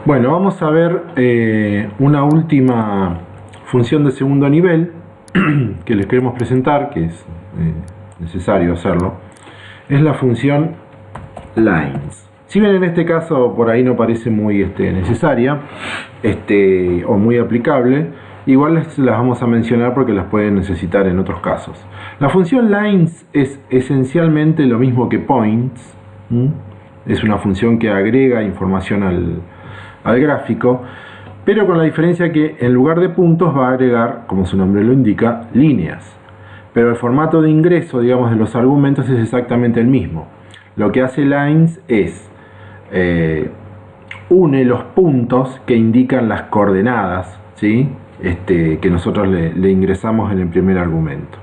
Bueno, vamos a ver una última función de segundo nivel que les queremos presentar, que es necesario hacerlo. Es la función lines. Si bien en este caso por ahí no parece muy necesaria o muy aplicable, igual las vamos a mencionar porque las pueden necesitar en otros casos. La función lines es esencialmente lo mismo que points. Es una función que agrega información al gráfico, pero con la diferencia que en lugar de puntos va a agregar, como su nombre lo indica, líneas. Pero el formato de ingreso, digamos, de los argumentos es exactamente el mismo. Lo que hace lines es une los puntos que indican las coordenadas, ¿sí? Que nosotros le ingresamos en el primer argumento.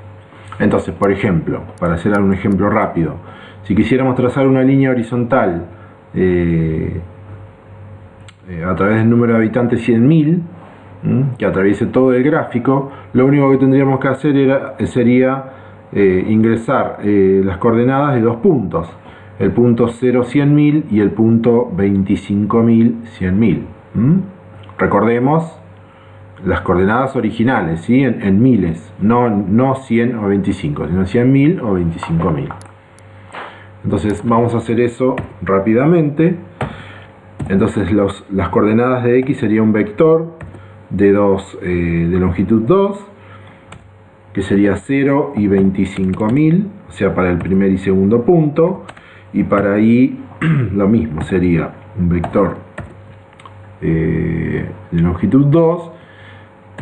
Entonces, por ejemplo, para hacer un ejemplo rápido, si quisiéramos trazar una línea horizontal a través del número de habitantes 100.000, que atraviese todo el gráfico, lo único que tendríamos que hacer sería ingresar las coordenadas de dos puntos, el punto 0,100.000 y el punto 25.100.000. Recordemos las coordenadas originales, ¿sí? en miles, no 100 o 25, sino 100.000 o 25.000. Entonces vamos a hacer eso rápidamente. Entonces las coordenadas de x sería un vector de longitud 2, que sería 0 y 25.000, o sea, para el primer y segundo punto, y para y lo mismo, sería un vector de longitud 2,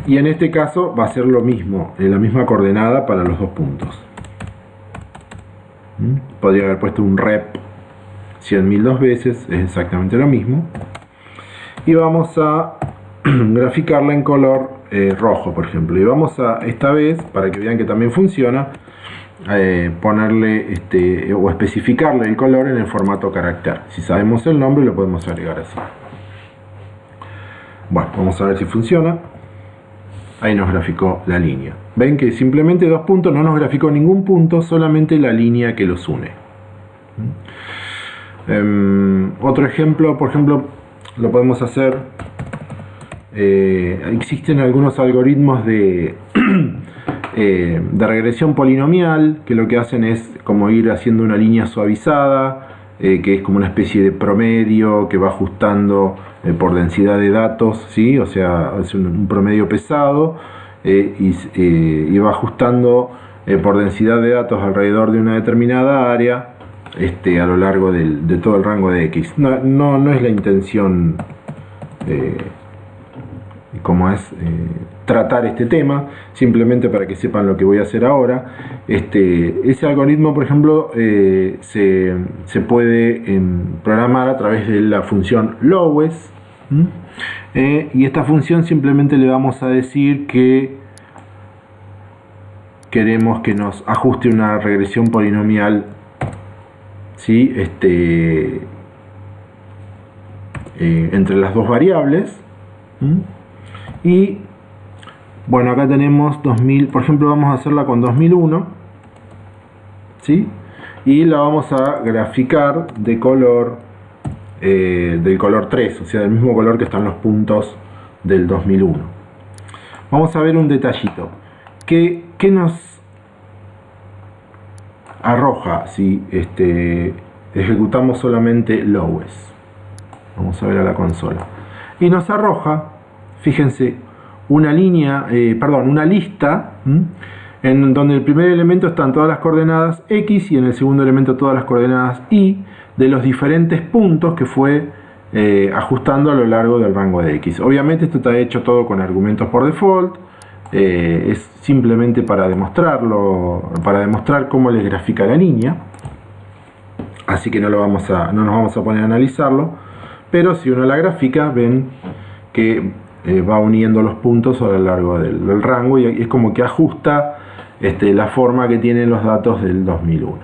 y en este caso va a ser lo mismo, la misma coordenada para los dos puntos. Podría haber puesto un rep 100.000 dos veces, es exactamente lo mismo. Y vamos a graficarla en color rojo, por ejemplo. Y vamos a, esta vez, para que vean que también funciona, ponerle o especificarle el color en el formato carácter. Si sabemos el nombre, lo podemos agregar así. Bueno, vamos a ver si funciona. Ahí nos graficó la línea. Ven que simplemente dos puntos, no nos graficó ningún punto, solamente la línea que los une. Otro ejemplo, por ejemplo, lo podemos hacer. Existen algunos algoritmos de regresión polinomial que lo que hacen es como ir haciendo una línea suavizada, que es como una especie de promedio que va ajustando por densidad de datos, ¿sí? O sea, es un promedio pesado y va ajustando por densidad de datos alrededor de una determinada área a lo largo de todo el rango de x. No es la intención tratar este tema, simplemente para que sepan lo que voy a hacer ahora. Ese algoritmo, por ejemplo, se puede programar a través de la función lowest, y esta función simplemente le vamos a decir que queremos que nos ajuste una regresión polinomial, ¿sí? Entre las dos variables. Y bueno, acá tenemos 2000, por ejemplo, vamos a hacerla con 2001, ¿sí? Y la vamos a graficar de color del color 3, o sea, del mismo color que están los puntos del 2001. Vamos a ver un detallito. ¿Qué nos arroja si ejecutamos solamente lowest? Vamos a ver a la consola. Y nos arroja, fíjense, una lista en donde el primer elemento están todas las coordenadas x y en el segundo elemento todas las coordenadas y de los diferentes puntos que fue ajustando a lo largo del rango de x. Obviamente esto está hecho todo con argumentos por default, es simplemente para demostrarlo, para demostrar cómo les grafica la línea, así que no nos vamos a poner a analizarlo, pero si uno la grafica ven que va uniendo los puntos a lo largo del rango y es como que ajusta la forma que tienen los datos del 2001.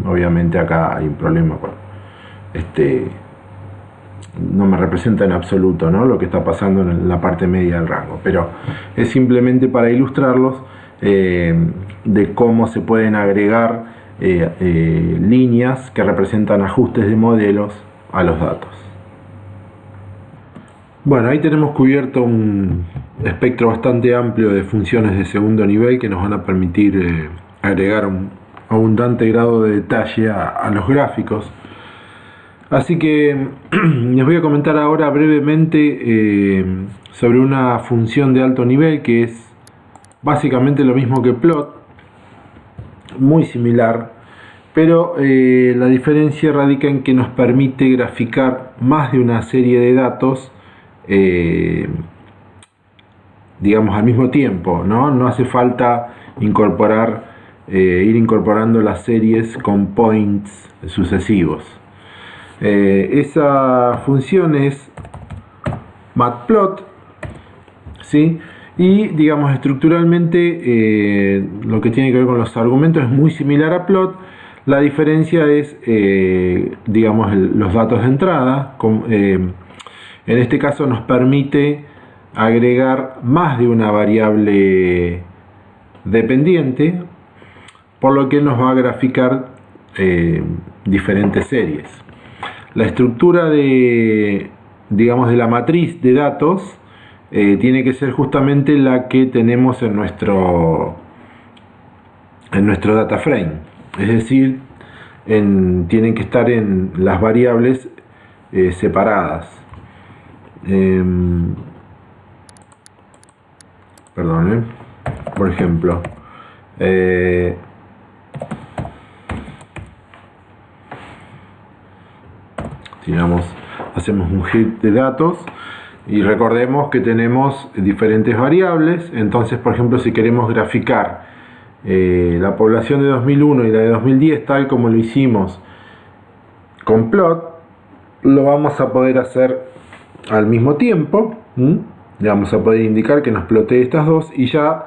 Obviamente acá hay un problema, no me representa en absoluto, ¿no?, lo que está pasando en la parte media del rango, pero es simplemente para ilustrarlos de cómo se pueden agregar líneas que representan ajustes de modelos a los datos. Bueno, ahí tenemos cubierto un espectro bastante amplio de funciones de segundo nivel que nos van a permitir agregar un abundante grado de detalle a los gráficos. Así que les voy a comentar ahora brevemente sobre una función de alto nivel que es básicamente lo mismo que plot, muy similar, pero la diferencia radica en que nos permite graficar más de una serie de datos, digamos, al mismo tiempo, ¿no? No hace falta ir incorporando las series con points sucesivos. Esa función es matplot, ¿sí? Y digamos estructuralmente lo que tiene que ver con los argumentos es muy similar a plot. La diferencia es digamos los datos de entrada. En este caso nos permite agregar más de una variable dependiente, por lo que nos va a graficar diferentes series. La estructura de la matriz de datos tiene que ser justamente la que tenemos en nuestro data frame, es decir, tienen que estar en las variables separadas. Perdón, por ejemplo, hacemos un hit de datos y recordemos que tenemos diferentes variables. Entonces, por ejemplo, si queremos graficar la población de 2001 y la de 2010 tal como lo hicimos con plot, lo vamos a poder hacer al mismo tiempo. Le vamos a poder indicar que nos plotee estas dos y ya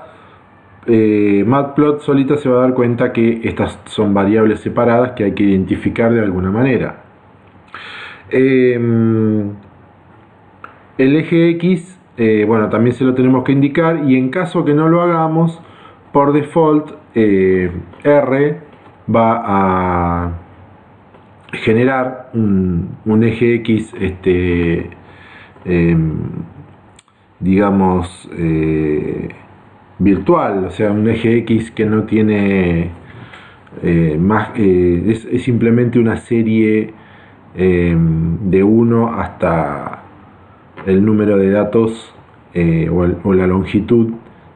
matplot solita se va a dar cuenta que estas son variables separadas que hay que identificar de alguna manera. El eje X, bueno, también se lo tenemos que indicar, y en caso que no lo hagamos, por default R va a generar un eje X digamos virtual, o sea, un eje X que no tiene es simplemente una serie de 1 hasta el número de datos o la longitud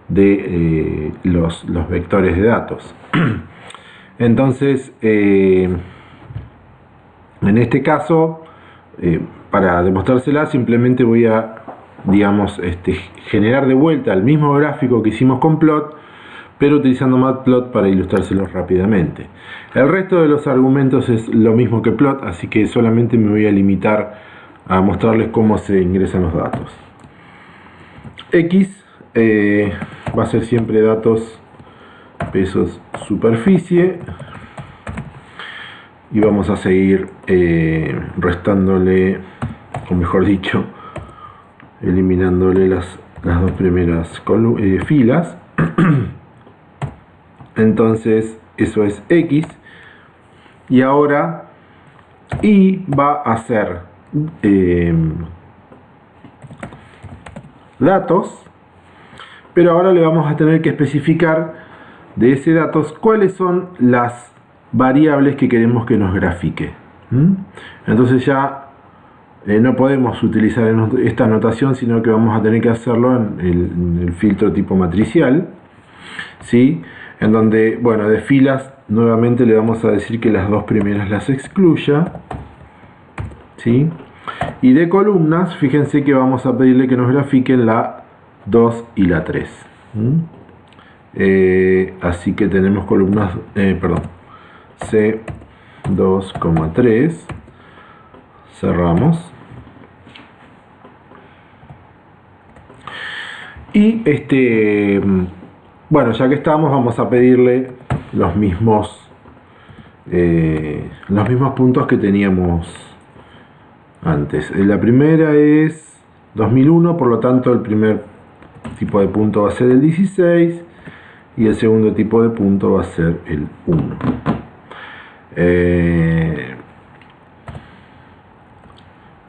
de los vectores de datos. Entonces, en este caso, para demostrársela, simplemente voy a, digamos, generar de vuelta el mismo gráfico que hicimos con plot, pero utilizando matplot para ilustrárselo rápidamente. El resto de los argumentos es lo mismo que plot, así que solamente me voy a limitar a mostrarles cómo se ingresan los datos. X va a ser siempre datos, pesos, superficie, y vamos a seguir restándole, o mejor dicho, eliminándole las dos primeras filas. Entonces eso es X, y ahora Y va a ser datos, pero ahora le vamos a tener que especificar de ese datos cuáles son las variables que queremos que nos grafique. Entonces ya no podemos utilizar esta notación, sino que vamos a tener que hacerlo en el filtro tipo matricial, ¿sí? En donde, bueno, de filas nuevamente le vamos a decir que las dos primeras las excluya, ¿sí? Y de columnas, fíjense que vamos a pedirle que nos grafiquen la 2 y la 3. Así que tenemos columnas, C2,3, cerramos. Y bueno, ya que estamos, vamos a pedirle los mismos puntos que teníamos antes. La primera es 2001, por lo tanto el primer tipo de punto va a ser el 16 y el segundo tipo de punto va a ser el 1.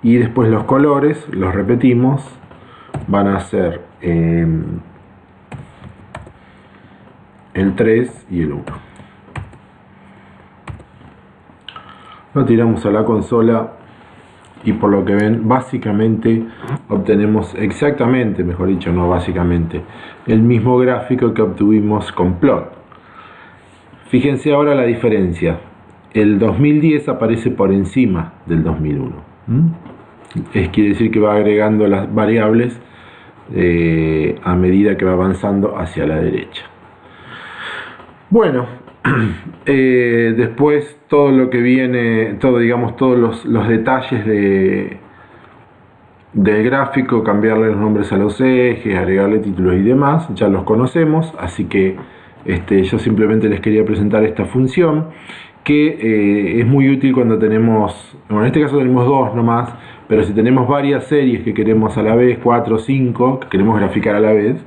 y después los colores, los repetimos, van a ser el 3 y el 1. Lo tiramos a la consola y por lo que ven, básicamente obtenemos exactamente, mejor dicho, no básicamente, el mismo gráfico que obtuvimos con plot. Fíjense ahora la diferencia. El 2010 aparece por encima del 2001. Quiere decir que va agregando las variables a medida que va avanzando hacia la derecha. Bueno, después todo lo que viene, todos los detalles del gráfico, cambiarle los nombres a los ejes, agregarle títulos y demás, ya los conocemos, así que yo simplemente les quería presentar esta función que es muy útil cuando tenemos, bueno, en este caso tenemos dos nomás, pero si tenemos varias series que queremos a la vez, 4 o 5, que queremos graficar a la vez,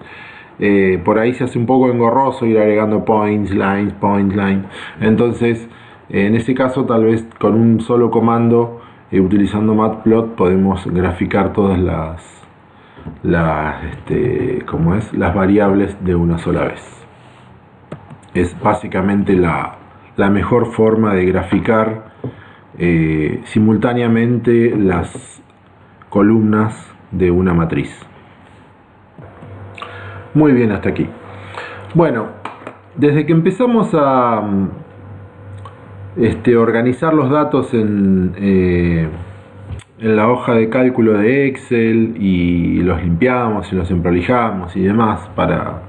por ahí se hace un poco engorroso ir agregando points, lines, point, line. Entonces, en ese caso, tal vez con un solo comando, utilizando matplot, podemos graficar todas las variables de una sola vez. Es básicamente la mejor forma de graficar simultáneamente las columnas de una matriz. Muy bien, hasta aquí. Bueno, desde que empezamos a organizar los datos en la hoja de cálculo de Excel y los limpiamos y los emprolijamos y demás para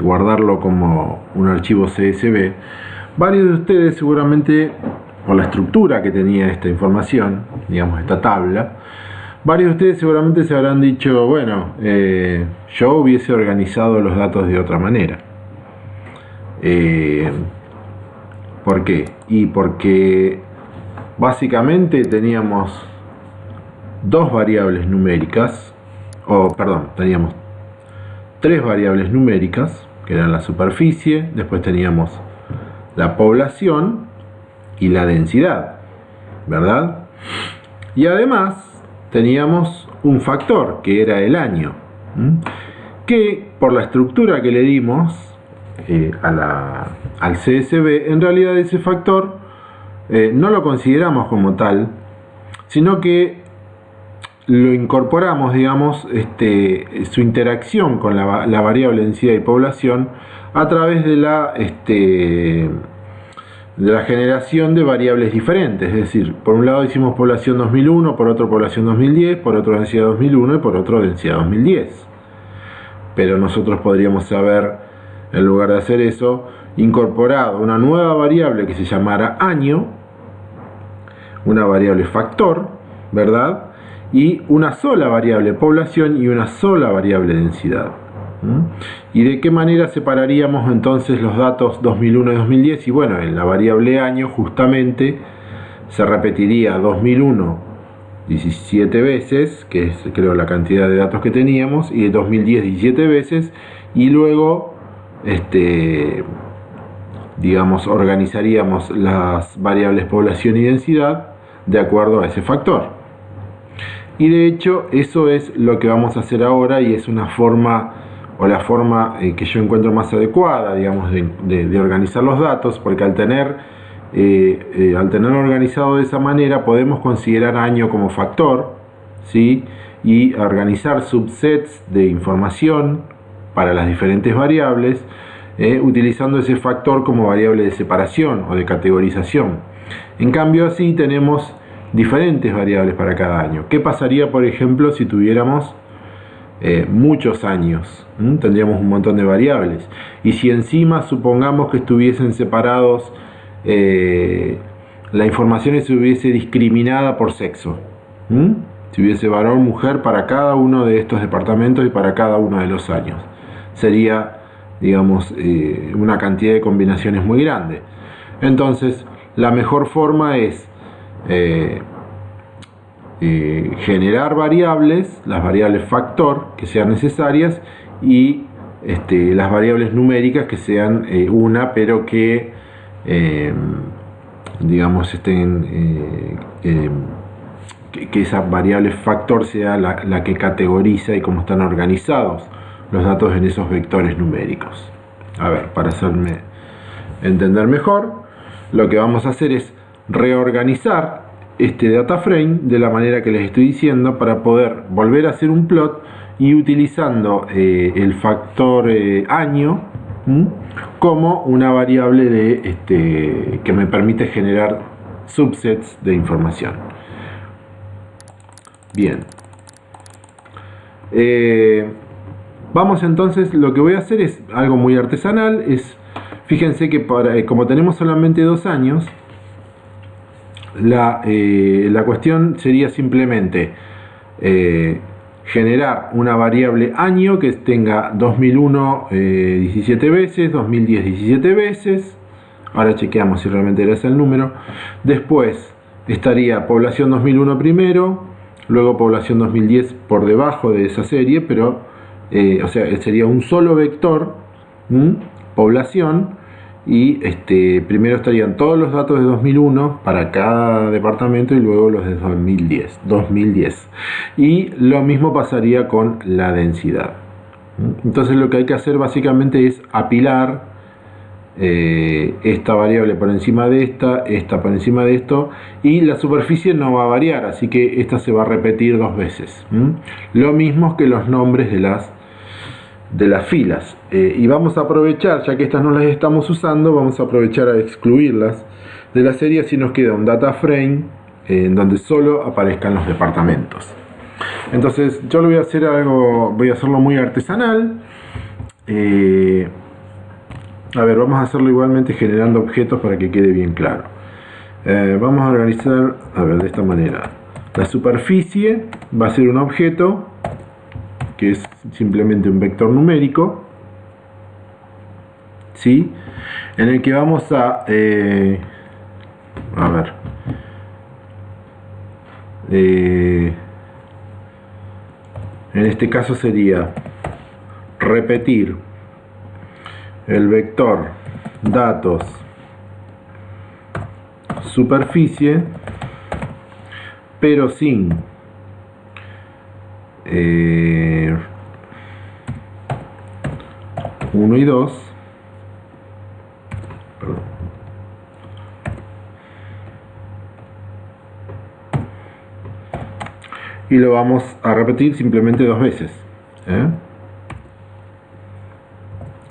guardarlo como un archivo CSV, varios de ustedes seguramente, por la estructura que tenía esta información, digamos esta tabla, varios de ustedes seguramente se habrán dicho, bueno, yo hubiese organizado los datos de otra manera. ¿Por qué? Y porque básicamente teníamos dos variables numéricas, teníamos tres variables numéricas, que eran la superficie, después teníamos la población y la densidad, ¿verdad? Y además teníamos un factor, que era el año, que por la estructura que le dimos al CSV, en realidad ese factor no lo consideramos como tal, sino que lo incorporamos, digamos, su interacción con la variable densidad y población a través de la generación de variables diferentes. Es decir, por un lado hicimos población 2001, por otro población 2010, por otro densidad 2001 y por otro densidad 2010. Pero nosotros podríamos haber, en lugar de hacer eso, incorporado una nueva variable que se llamara año, una variable factor, ¿verdad? Y una sola variable población y una sola variable densidad. ¿Y de qué manera separaríamos entonces los datos 2001 y 2010? Y bueno, en la variable año justamente se repetiría 2001 17 veces, que es creo la cantidad de datos que teníamos, y el 2010 17 veces, y luego digamos, organizaríamos las variables población y densidad de acuerdo a ese factor. Y de hecho eso es lo que vamos a hacer ahora, y es una forma, o la forma que yo encuentro más adecuada, digamos, de organizar los datos, porque al tener organizado de esa manera podemos considerar año como factor, ¿sí? Y organizar subsets de información para las diferentes variables, utilizando ese factor como variable de separación o de categorización. En cambio, así tenemos diferentes variables para cada año. ¿Qué pasaría, por ejemplo, si tuviéramos muchos años? Tendríamos un montón de variables. Y si encima supongamos que estuviesen separados, la información se hubiese discriminada por sexo, si hubiese varón, mujer para cada uno de estos departamentos y para cada uno de los años, sería, digamos, una cantidad de combinaciones muy grande. Entonces, la mejor forma es generar variables, las variables factor que sean necesarias, y las variables numéricas que sean una, pero que digamos estén que esa variable factor sea la que categoriza y cómo están organizados los datos en esos vectores numéricos. A ver, para hacerme entender mejor, lo que vamos a hacer es reorganizar este data frame de la manera que les estoy diciendo para poder volver a hacer un plot y utilizando el factor año como una variable que me permite generar subsets de información. Bien. Vamos entonces, lo que voy a hacer es algo muy artesanal. Fíjense que como tenemos solamente 2 años, la cuestión sería simplemente generar una variable año que tenga 2001 17 veces, 2010 17 veces. Ahora chequeamos si realmente era ese el número. Después estaría población 2001 primero, luego población 2010 por debajo de esa serie, pero o sea, sería un solo vector, población, y primero estarían todos los datos de 2001 para cada departamento y luego los de 2010. Y lo mismo pasaría con la densidad. Entonces lo que hay que hacer básicamente es apilar esta variable por encima de esta por encima de esto, y la superficie no va a variar, así que esta se va a repetir 2 veces. Lo mismo que los nombres de las filas, y vamos a aprovechar, ya que estas no las estamos usando, vamos a aprovechar a excluirlas de la serie, así nos queda un data frame en donde solo aparezcan los departamentos. Entonces yo lo voy a hacer voy a hacerlo muy artesanal. A ver, vamos a hacerlo igualmente generando objetos para que quede bien claro. Vamos a organizar, a ver, de esta manera. La superficie va a ser un objeto que es simplemente un vector numérico, ¿sí? En el que vamos a ver, en este caso sería repetir el vector datos superficie, pero sin 1 y 2, perdón, y lo vamos a repetir simplemente 2 veces.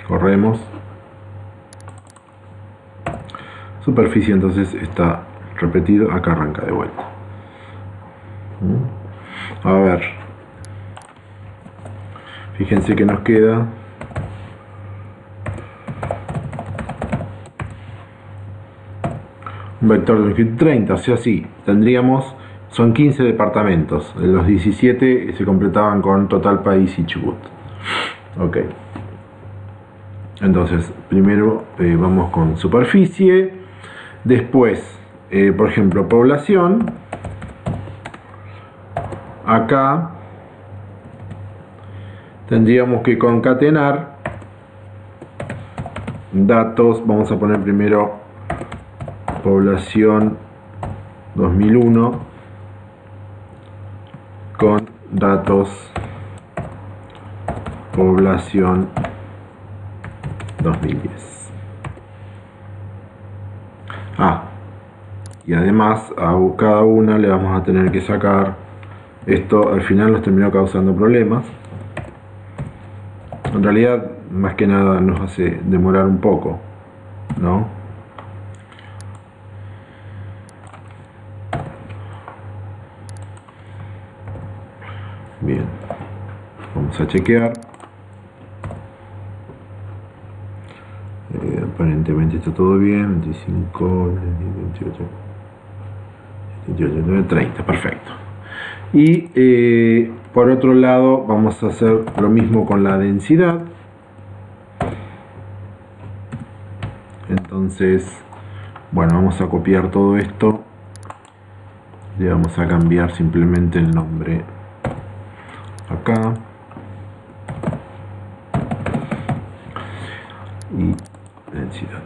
Corremos. Superficie entonces está repetido, acá arranca de vuelta. A ver, fíjense que nos queda un vector de longitud 30, o sea, sí, tendríamos, son 15 departamentos, los 17 se completaban con Total País y Chubut. Ok, entonces primero vamos con superficie, después por ejemplo población, acá tendríamos que concatenar datos, vamos a poner primero población 2001 con datos población 2010. Y además a cada una le vamos a tener que sacar, esto al final nos terminó causando problemas. En realidad más que nada nos hace demorar un poco, ¿no? Bien, vamos a chequear. Aparentemente está todo bien. 25, 28, 29, 30, perfecto. Y por otro lado vamos a hacer lo mismo con la densidad. Entonces, bueno, vamos a copiar todo esto, le vamos a cambiar simplemente el nombre acá y densidad.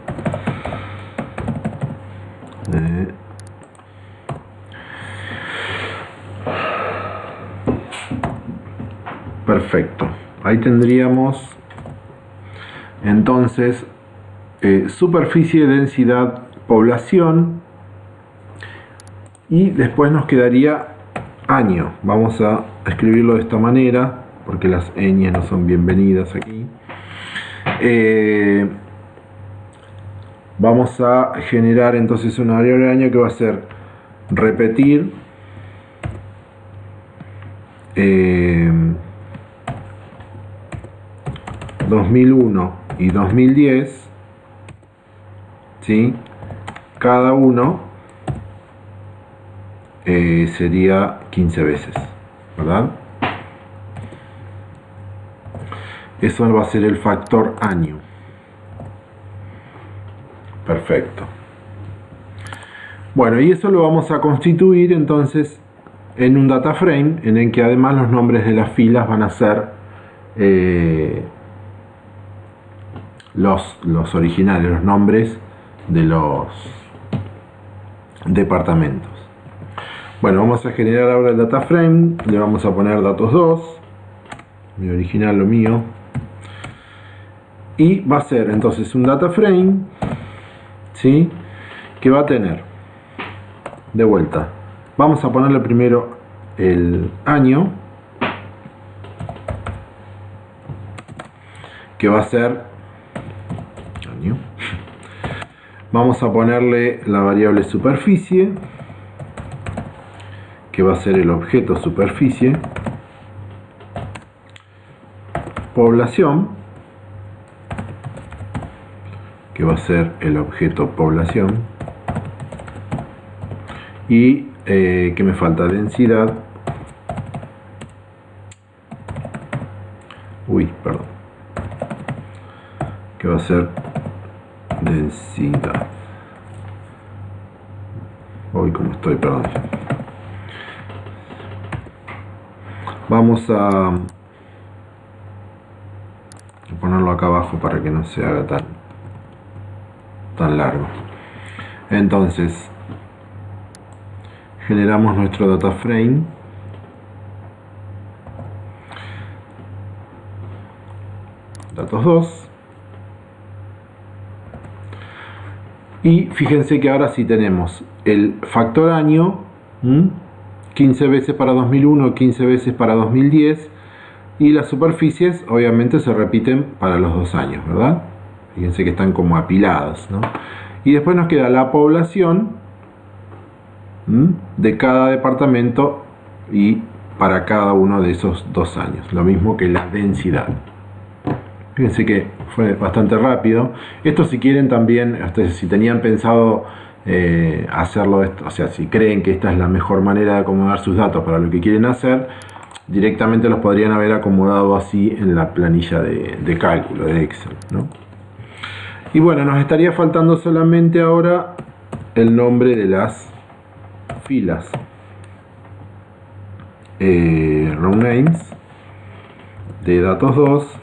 Perfecto. Ahí tendríamos entonces superficie, densidad, población, y después nos quedaría año. Vamos a escribirlo de esta manera porque las ñes no son bienvenidas aquí. Vamos a generar entonces una variable de año que va a ser repetir eh, 2001 y 2010, ¿sí? Cada uno sería 15 veces, ¿verdad? Eso va a ser el factor año. Perfecto. Bueno, y eso lo vamos a constituir entonces en un data frame en el que además los nombres de las filas van a ser los originales, los nombres de los departamentos. Bueno, vamos a generar ahora el data frame, le vamos a poner datos 2, mi original, lo mío, y va a ser entonces un data frame, ¿sí? Que va a tener, de vuelta, vamos a ponerle primero el año, que va a ser año. Vamos a ponerle la variable superficie, que va a ser el objeto superficie, población, que va a ser el objeto población, y que me falta densidad, que va a ser densidad. Hoy como estoy, perdón. Vamos a ponerlo acá abajo para que no se haga tan largo. Entonces generamos nuestro data frame, datos 2, y fíjense que ahora sí tenemos el factor año, 15 veces para 2001, 15 veces para 2010, y las superficies obviamente se repiten para los 2 años, ¿verdad? Fíjense que están como apiladas, ¿no? Y después nos queda la población de cada departamento y para cada uno de esos 2 años, lo mismo que la densidad. Fíjense que fue bastante rápido. Esto, si quieren también, ustedes si tenían pensado hacerlo, o sea, si creen que esta es la mejor manera de acomodar sus datos para lo que quieren hacer, directamente los podrían haber acomodado así en la planilla de cálculo de Excel, ¿no? Y bueno, nos estaría faltando solamente ahora el nombre de las filas. Row names de datos 2.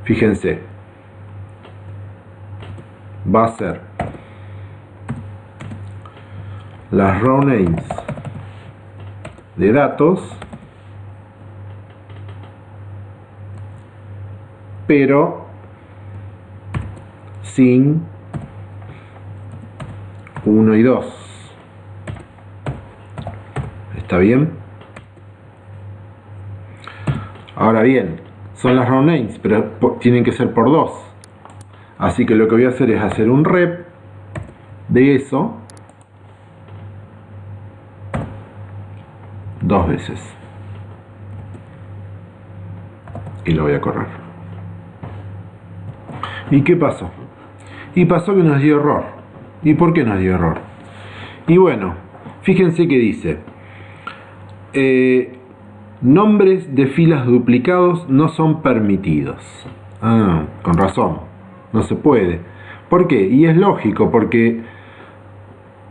Fíjense, va a ser las row names de datos, pero sin 1 y 2. ¿Está bien? Ahora bien, son las row names, pero tienen que ser por 2. Así que lo que voy a hacer es hacer un rep de eso 2 veces. Y lo voy a correr. ¿Y qué pasó? Y pasó que nos dio error. ¿Y por qué nos dio error? Y bueno, fíjense que dice nombres de filas duplicados no son permitidos. Con razón, no se puede. ¿Por qué? Y es lógico, porque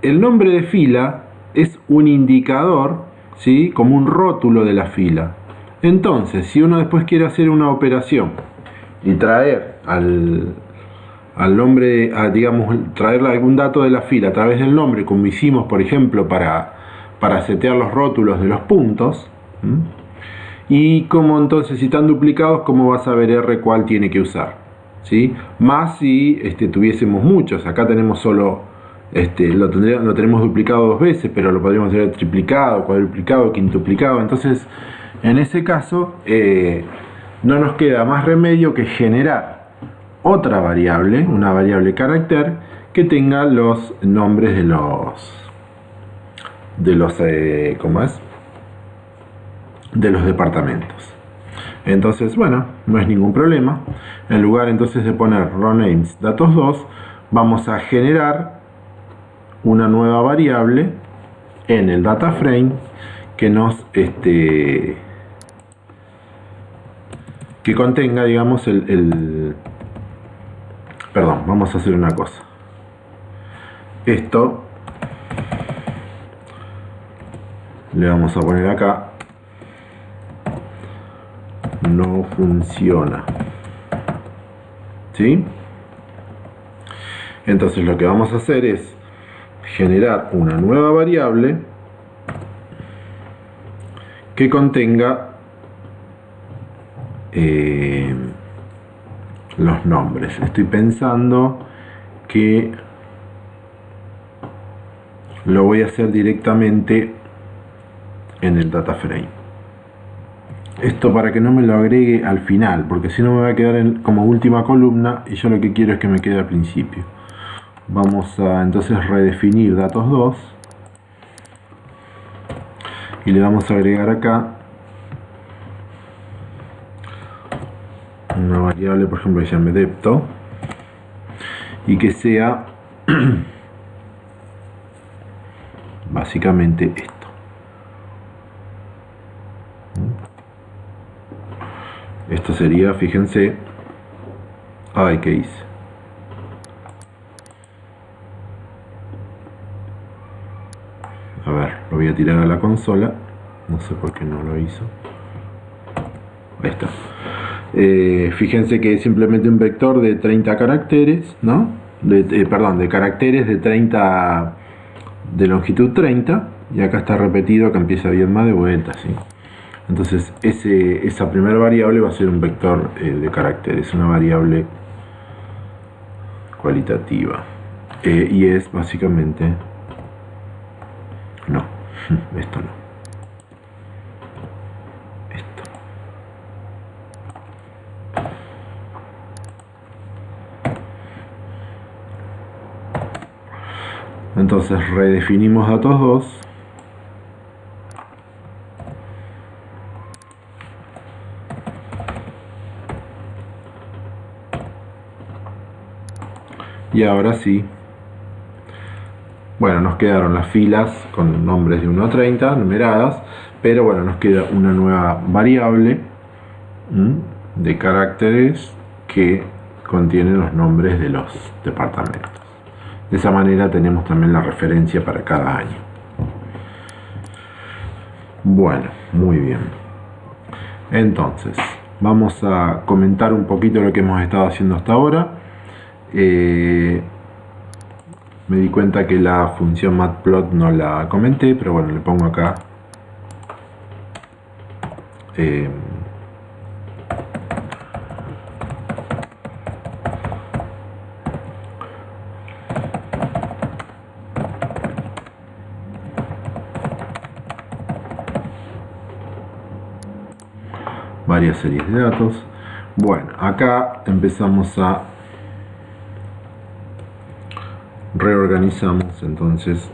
el nombre de fila es un indicador, ¿sí? Como un rótulo de la fila. Entonces, si uno después quiere hacer una operación y traer al nombre, digamos, traerle algún dato de la fila a través del nombre, como hicimos, por ejemplo, para setear los rótulos de los puntos, Y como entonces, si están duplicados, ¿cómo vas a ver R cuál tiene que usar? ¿Sí? Más si tuviésemos muchos. Acá tenemos solo, lo tenemos duplicado 2 veces, pero lo podríamos tener triplicado, cuadruplicado, quintuplicado. Entonces, en ese caso, no nos queda más remedio que generar otra variable, una variable carácter, que tenga los nombres ¿cómo es? De los departamentos. Entonces, bueno, no es ningún problema. En lugar entonces de poner rownames datos2, vamos a generar una nueva variable en el data frame que nos que contenga, digamos, perdón, vamos a hacer una cosa. Esto le vamos a poner acá no funciona, ¿sí? Entonces lo que vamos a hacer es generar una nueva variable que contenga los nombres. Estoy pensando que lo voy a hacer directamente en el data frame. Esto para que no me lo agregue al final, porque si no me va a quedar como última columna y yo lo que quiero es que me quede al principio. Vamos a entonces redefinir datos2 y le vamos a agregar acá una variable, por ejemplo, que se llame depto y que sea básicamente esto. Esto sería, fíjense, ay, ¿qué hice? A ver, lo voy a tirar a la consola, no sé por qué no lo hizo. Ahí está. Fíjense que es simplemente un vector de 30 caracteres, ¿no? Perdón, de caracteres de 30, de longitud 30, y acá está repetido, acá empieza bien más de vuelta, ¿sí? Entonces esa primera variable va a ser un vector de caracteres, una variable cualitativa, y es básicamente no, esto no, esto. Entonces redefinimos datos2 y ahora sí, bueno, nos quedaron las filas con nombres de 1 a 30 numeradas, pero bueno, nos queda una nueva variable de caracteres que contiene los nombres de los departamentos. De esa manera tenemos también la referencia para cada año. Bueno, muy bien. Entonces, vamos a comentar un poquito lo que hemos estado haciendo hasta ahora. Me di cuenta que la función matplot no la comenté, pero bueno, le pongo acá varias series de datos. Bueno, acá empezamos a reorganizamos entonces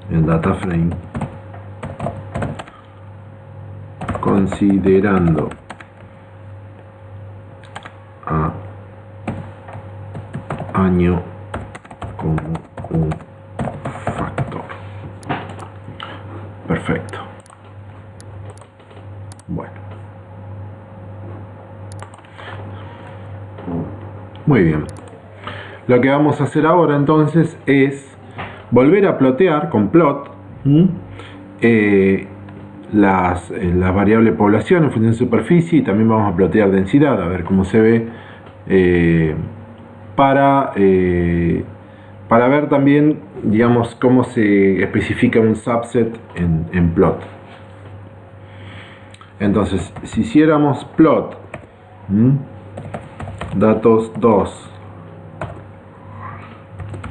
el data frame considerando a año como un factor. Perfecto. Bueno, muy bien. Lo que vamos a hacer ahora entonces es volver a plotear con plot las variables población en función de superficie, y también vamos a plotear densidad, a ver cómo se ve, para ver también, digamos, cómo se especifica un subset en plot. Entonces, si hiciéramos plot, datos 2,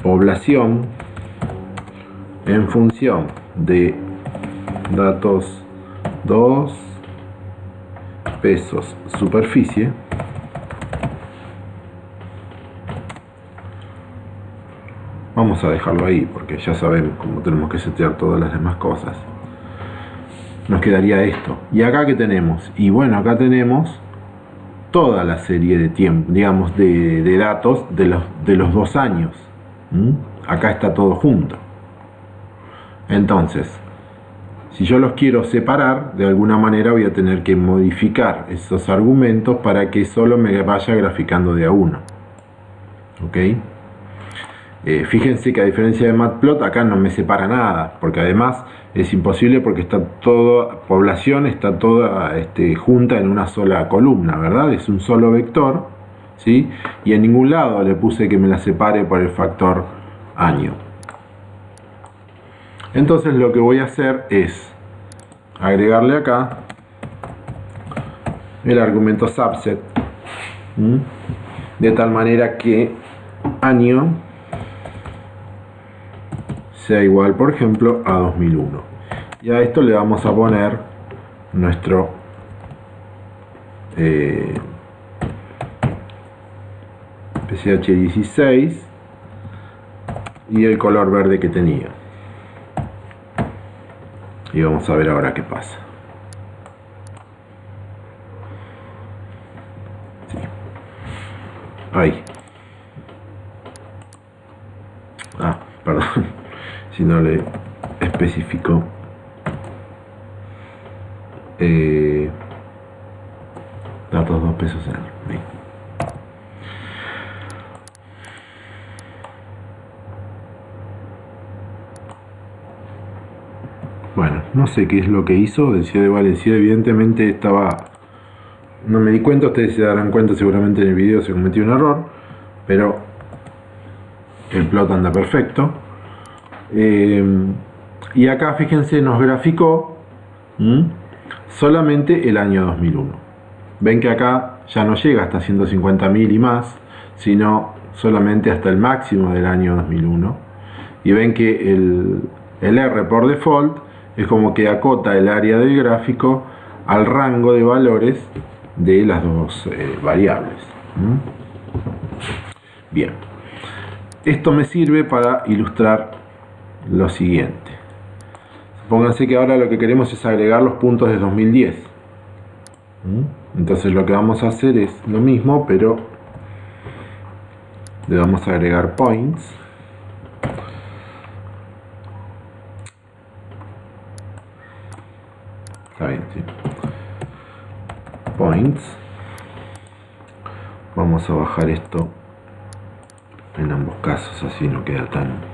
población, en función de datos 2, pesos, superficie, vamos a dejarlo ahí porque ya sabemos cómo tenemos que setear todas las demás cosas. Nos quedaría esto. ¿Y acá qué tenemos? Y bueno, acá tenemos toda la serie de tiempo, digamos, de datos de los 2 años. Acá está todo junto. Entonces, si yo los quiero separar, de alguna manera voy a tener que modificar esos argumentos para que solo me vaya graficando de a uno. ¿Ok? Fíjense que a diferencia de Matplot, acá no me separa nada, porque además es imposible porque está toda población, está toda junta en una sola columna, ¿verdad? Es un solo vector, ¿sí? Y en ningún lado le puse que me la separe por el factor año. Entonces lo que voy a hacer es agregarle acá el argumento subset, de tal manera que año sea igual, por ejemplo, a 2001. Y a esto le vamos a poner nuestro PCH16 y el color verde que tenía. Y vamos a ver ahora qué pasa. Sí. Ahí. Ah, perdón. Si no le especifico. Datos 2 pesos en ahí. Bueno, no sé qué es lo que hizo. Decía de Valencia, evidentemente estaba... No me di cuenta, ustedes se darán cuenta seguramente en el video se cometió un error, pero el plot anda perfecto. Y acá fíjense, nos graficó solamente el año 2001. Ven que acá ya no llega hasta 150.000 y más, sino solamente hasta el máximo del año 2001. Y ven que el R por default es como que acota el área del gráfico al rango de valores de las dos variables. Bien, esto me sirve para ilustrar lo siguiente. Pónganse que ahora lo que queremos es agregar los puntos de 2010. Entonces lo que vamos a hacer es lo mismo, pero le vamos a agregar points. Está bien, sí. Points. Vamos a bajar esto en ambos casos, así no queda tan...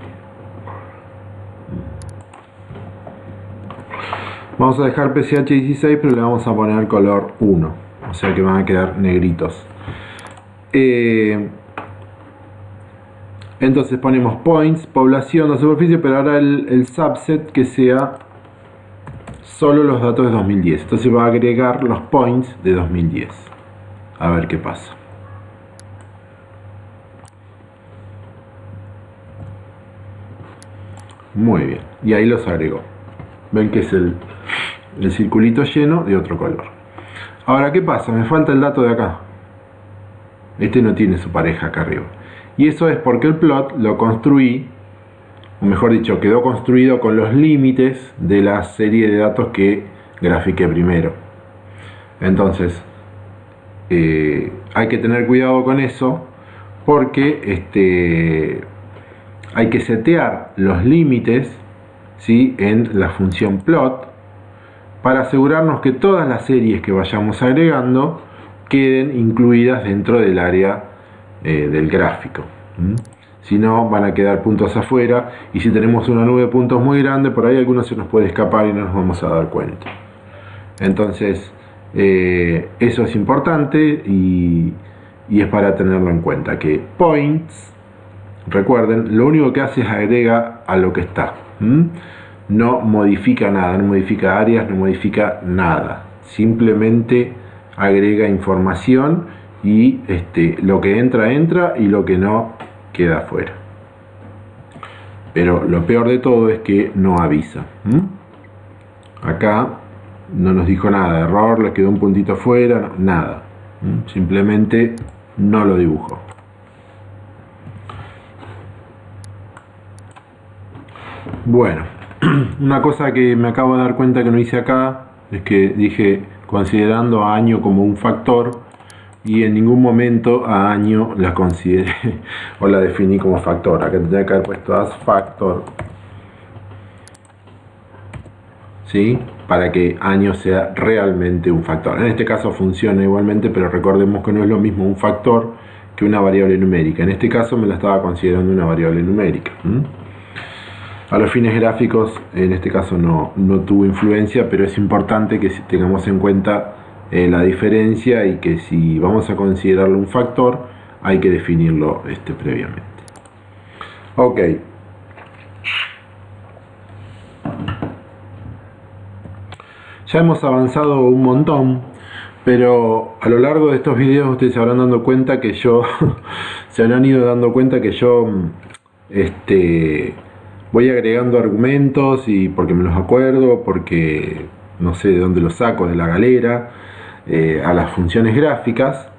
Vamos a dejar PCH16, pero le vamos a poner color 1, o sea que van a quedar negritos. Entonces ponemos points, población, la superficie, pero ahora el subset que sea solo los datos de 2010. Entonces va a agregar los points de 2010. A ver qué pasa. Muy bien, y ahí los agregó. Ven que es el circulito lleno de otro color. Ahora, ¿qué pasa? Me falta el dato de acá. Este no tiene su pareja acá arriba. Y eso es porque el plot lo construí, o mejor dicho, quedó construido con los límites de la serie de datos que grafiqué primero. Entonces, hay que tener cuidado con eso, porque hay que setear los límites, ¿sí?, en la función plot, para asegurarnos que todas las series que vayamos agregando queden incluidas dentro del área del gráfico. Si no, van a quedar puntos afuera, y si tenemos una nube de puntos muy grande, por ahí alguno se nos puede escapar y no nos vamos a dar cuenta. Entonces, eso es importante y es para tenerlo en cuenta, que points, recuerden, lo único que hace es agrega a lo que está. No modifica nada, no modifica áreas, no modifica nada, simplemente agrega información y lo que entra y lo que no queda afuera. Pero lo peor de todo es que no avisa. Acá no nos dijo nada, error, le quedó un puntito afuera, nada. Simplemente no lo dibujó. Bueno, una cosa que me acabo de dar cuenta que no hice acá es que dije considerando a año como un factor y en ningún momento a año la consideré o la definí como factor. Acá tendría que haber puesto as factor, ¿sí? Para que año sea realmente un factor. En este caso funciona igualmente, pero recordemos que no es lo mismo un factor que una variable numérica. En este caso me la estaba considerando una variable numérica. A los fines gráficos, en este caso no tuvo influencia, pero es importante que tengamos en cuenta la diferencia y que si vamos a considerarlo un factor, hay que definirlo previamente. Ok. Ya hemos avanzado un montón, pero a lo largo de estos videos ustedes se habrán dado cuenta que yo se habrán ido dando cuenta que yo voy agregando argumentos y porque me los acuerdo, porque no sé de dónde los saco, de la galera, a las funciones gráficas.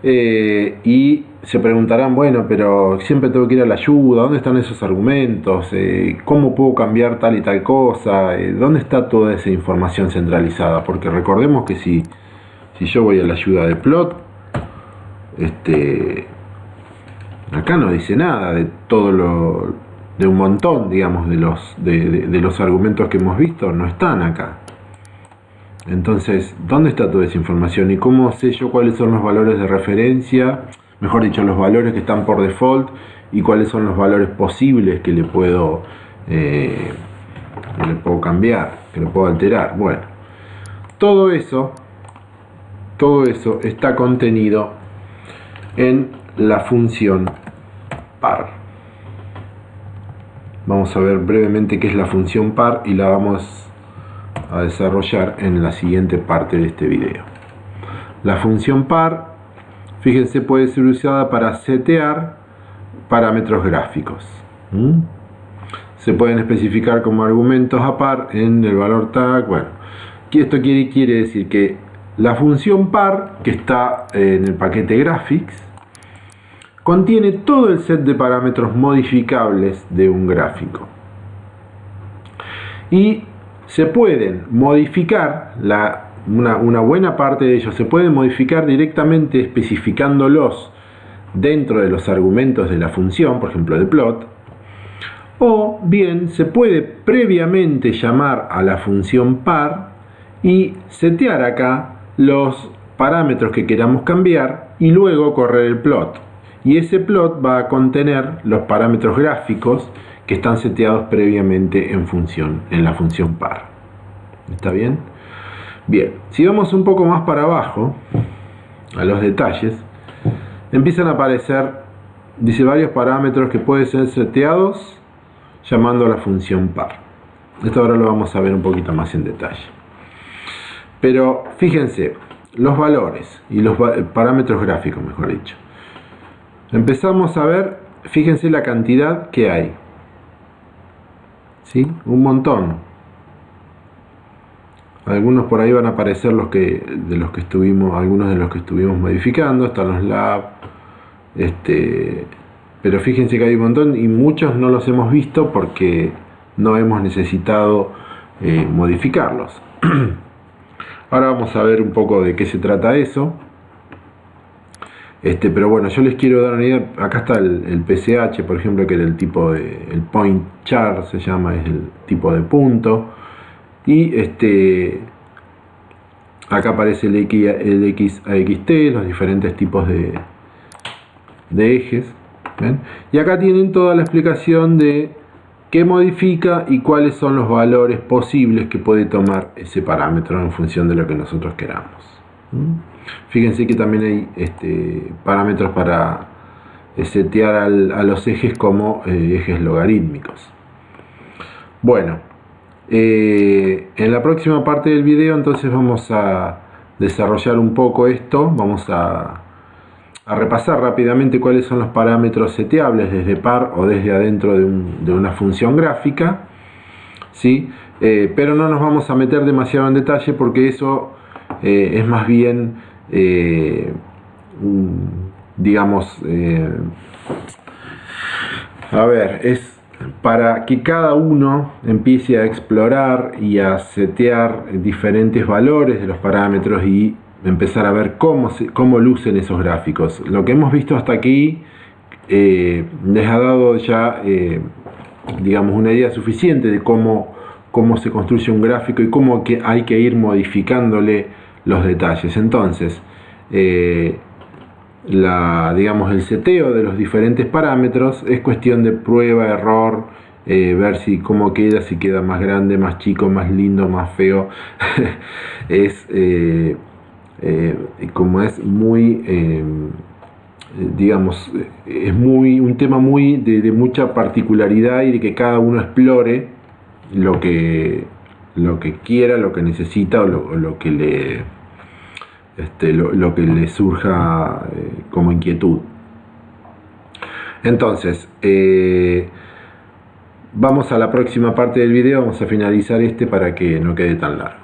Y se preguntarán, bueno, pero siempre tengo que ir a la ayuda, ¿dónde están esos argumentos? ¿Cómo puedo cambiar tal y tal cosa? ¿Dónde está toda esa información centralizada? Porque recordemos que si yo voy a la ayuda de plot, acá no dice nada de todo de un montón, digamos, de los argumentos que hemos visto, no están acá. Entonces, ¿dónde está toda esa información? ¿Y cómo sé yo cuáles son los valores de referencia? Mejor dicho, los valores que están por default y cuáles son los valores posibles que le puedo cambiar, que le puedo alterar. Bueno, todo eso está contenido en la función par. Vamos a ver brevemente qué es la función par y la vamos a desarrollar en la siguiente parte de este video. La función par, fíjense, puede ser usada para setear parámetros gráficos. Se pueden especificar como argumentos a par en el valor tag. Bueno, esto quiere decir que la función par, que está en el paquete graphics, contiene todo el set de parámetros modificables de un gráfico. Y se pueden modificar, una buena parte de ellos se pueden modificar directamente especificándolos dentro de los argumentos de la función, por ejemplo de plot, o bien se puede previamente llamar a la función par y setear acá los parámetros que queramos cambiar y luego correr el plot. Y ese plot va a contener los parámetros gráficos que están seteados previamente en la función par. ¿Está bien? Bien, si vamos un poco más para abajo, a los detalles, empiezan a aparecer, dice, varios parámetros que pueden ser seteados llamando a la función par. Esto ahora lo vamos a ver un poquito más en detalle. Pero fíjense, los valores y los parámetros gráficos, mejor dicho. Empezamos a ver, fíjense la cantidad que hay. ¿Sí? Un montón. Algunos por ahí van a aparecer algunos de los que estuvimos modificando, están los lab, pero fíjense que hay un montón y muchos no los hemos visto porque no hemos necesitado modificarlos. Ahora vamos a ver un poco de qué se trata eso. Pero bueno, yo les quiero dar una idea. Acá está el PCH, por ejemplo, que era el tipo el point char, se llama, es el tipo de punto. Y acá aparece el X a XT, los diferentes tipos de ejes. ¿Ven? Y acá tienen toda la explicación de qué modifica y cuáles son los valores posibles que puede tomar ese parámetro en función de lo que nosotros queramos. Fíjense que también hay parámetros para setear a los ejes como ejes logarítmicos. Bueno, En la próxima parte del video entonces vamos a desarrollar un poco esto, vamos a repasar rápidamente cuáles son los parámetros seteables desde par o desde adentro de una función gráfica, ¿sí? Pero no nos vamos a meter demasiado en detalle porque eso es más bien, digamos, es para que cada uno empiece a explorar y a setear diferentes valores de los parámetros y empezar a ver cómo lucen esos gráficos. Lo que hemos visto hasta aquí les ha dado ya, digamos, una idea suficiente de cómo se construye un gráfico y cómo hay que ir modificándole los detalles. Entonces, digamos, el seteo de los diferentes parámetros es cuestión de prueba, error, ver cómo queda, si queda más grande, más chico, más lindo, más feo. Como es muy, digamos, es un tema muy de mucha particularidad y de que cada uno explore lo que quiera, lo que necesita o lo que le surja como inquietud. Entonces, vamos a la próxima parte del video, vamos a finalizar para que no quede tan largo.